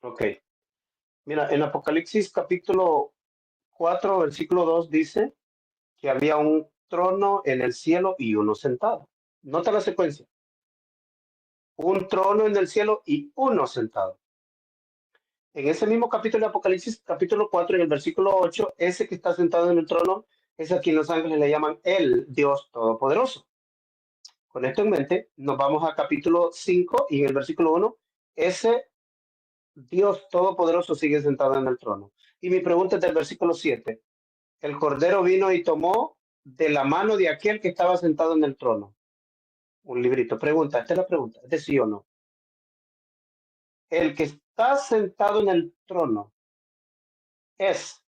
Ok. Mira, en Apocalipsis capítulo 4, versículo 2 dice que había un trono en el cielo y uno sentado. Nota la secuencia. Un trono en el cielo y uno sentado. En ese mismo capítulo de Apocalipsis, capítulo 4, en el versículo 8, ese que está sentado en el trono es a quien los ángeles le llaman el Dios Todopoderoso. Con esto en mente, nos vamos a capítulo 5 y en el versículo 1, ese Dios Todopoderoso sigue sentado en el trono. Y mi pregunta es del versículo 7. El Cordero vino y tomó de la mano de aquel que estaba sentado en el trono un librito. Pregunta, esta es la pregunta, ¿es de sí o no? El que está sentado en el trono es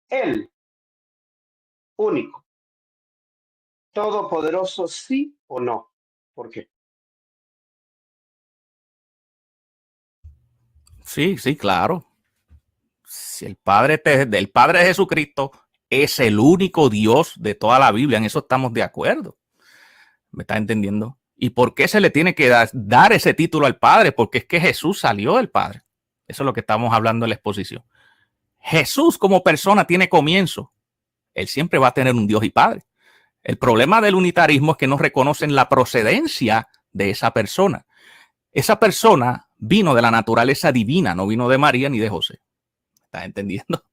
el único, todopoderoso, sí o no. ¿Por qué? Sí, sí, claro. Si el Padre del Padre de Jesucristo es el único Dios de toda la Biblia, en eso estamos de acuerdo. ¿Me estás entendiendo? ¿Y por qué se le tiene que dar ese título al Padre? Porque es que Jesús salió del Padre. Eso es lo que estamos hablando en la exposición. Jesús como persona tiene comienzo. Él siempre va a tener un Dios y Padre. El problema del unitarismo es que no reconocen la procedencia de esa persona. Esa persona vino de la naturaleza divina, no vino de María ni de José. ¿Estás entendiendo?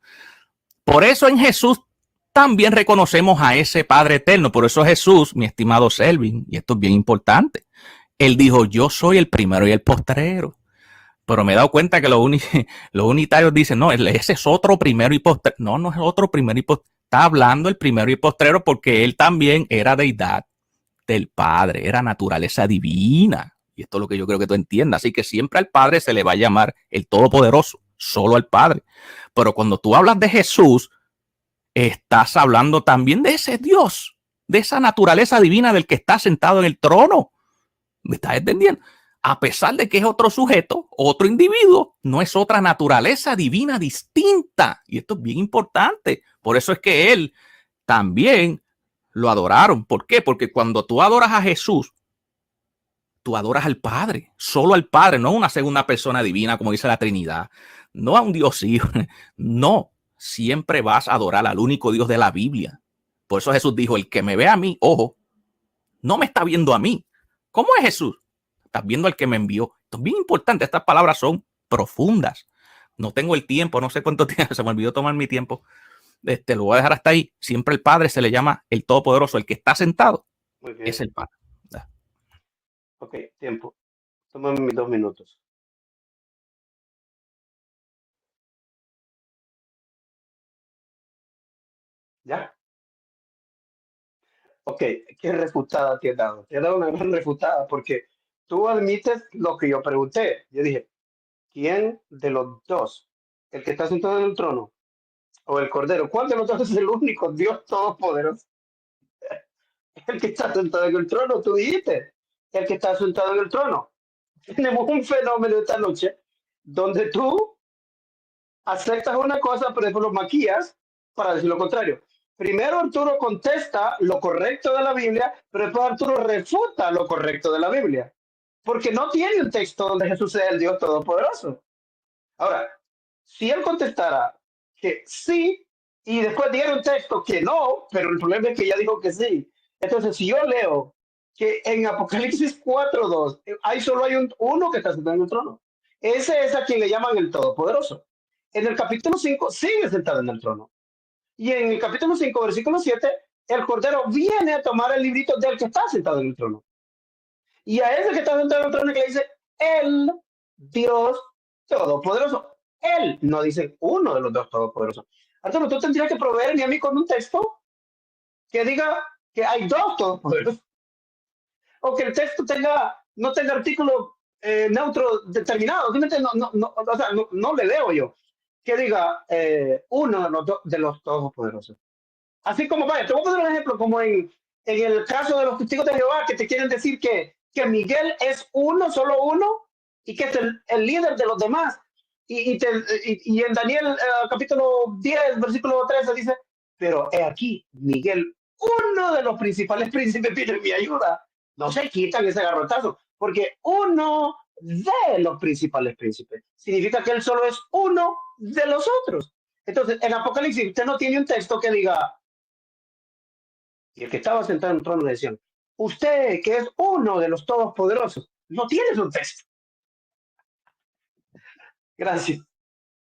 Por eso en Jesús también reconocemos a ese Padre eterno. Por eso Jesús, mi estimado Selvin, y esto es bien importante, él dijo, yo soy el primero y el postrero. Pero me he dado cuenta que los unitarios dicen, no, ese es otro primero y postrero. No, no es otro primero y postrero. Está hablando el primero y postrero porque él también era deidad del Padre, era naturaleza divina. Y esto es lo que yo creo que tú entiendas. Así que siempre al Padre se le va a llamar el Todopoderoso, solo al Padre. Pero cuando tú hablas de Jesús, estás hablando también de ese Dios, de esa naturaleza divina del que está sentado en el trono. ¿Me estás entendiendo? A pesar de que es otro sujeto, otro individuo, no es otra naturaleza divina distinta. Y esto es bien importante. Por eso es que él también lo adoraron. ¿Por qué? Porque cuando tú adoras a Jesús, tú adoras al Padre, solo al Padre, no a una segunda persona divina, como dice la Trinidad, no a un Dios hijo, no, siempre vas a adorar al único Dios de la Biblia. Por eso Jesús dijo, el que me ve a mí, ojo, no me está viendo a mí. ¿Cómo es Jesús? Estás viendo al que me envió. Esto es bien importante, estas palabras son profundas. No tengo el tiempo, no sé cuánto tiempo, se me olvidó tomar mi tiempo. Lo voy a dejar hasta ahí. Siempre el Padre se le llama el Todopoderoso, el que está sentado es el Padre. Ok, tiempo. Tómame mis 2 minutos. ¿Ya? Ok, ¿qué refutada te he dado? Te he dado una gran refutada porque tú admites lo que yo pregunté. Yo dije, ¿quién de los dos? ¿El que está sentado en el trono o el cordero? ¿Cuál de los dos es el único Dios todopoderoso? El que está sentado en el trono, tú dijiste. El que está sentado en el trono. Tenemos un fenómeno esta noche donde tú aceptas una cosa, pero después lo maquillas para decir lo contrario. Primero Arturo contesta lo correcto de la Biblia, pero después Arturo refuta lo correcto de la Biblia. Porque no tiene un texto donde Jesús sea el Dios Todopoderoso. Ahora, si él contestara que sí, y después diera un texto que no, pero el problema es que ya dijo que sí. Entonces, si yo leo que en Apocalipsis 4:2 hay solo hay uno que está sentado en el trono. Ese es a quien le llaman el Todopoderoso. En el capítulo 5 sigue sentado en el trono. Y en el capítulo 5, versículo 7, el Cordero viene a tomar el librito del que está sentado en el trono. Y a ese que está sentado en el trono que le dice, el Dios Todopoderoso. Él, no dice uno de los dos todopoderosos. Arturo, tú tendrías que proveerme a mí con un texto que diga que hay dos todopoderosos. O que el texto no tenga artículo neutro determinado. No le leo yo que diga uno de los todopoderosos. Así como, vaya, te voy a poner un ejemplo, como en el caso de los testigos de Jehová, que te quieren decir que Miguel es uno, solo uno, y que es el líder de los demás. Y en Daniel capítulo 10, versículo 13 dice, pero he aquí, Miguel, uno de los principales príncipes, viene en mi ayuda. No se quitan ese garrotazo, porque uno de los principales príncipes. Significa que él solo es uno de los otros. Entonces, en Apocalipsis, usted no tiene un texto que diga, y el que estaba sentado en el trono le decían, usted que es uno de los todopoderosos, no tienes un texto. Gracias.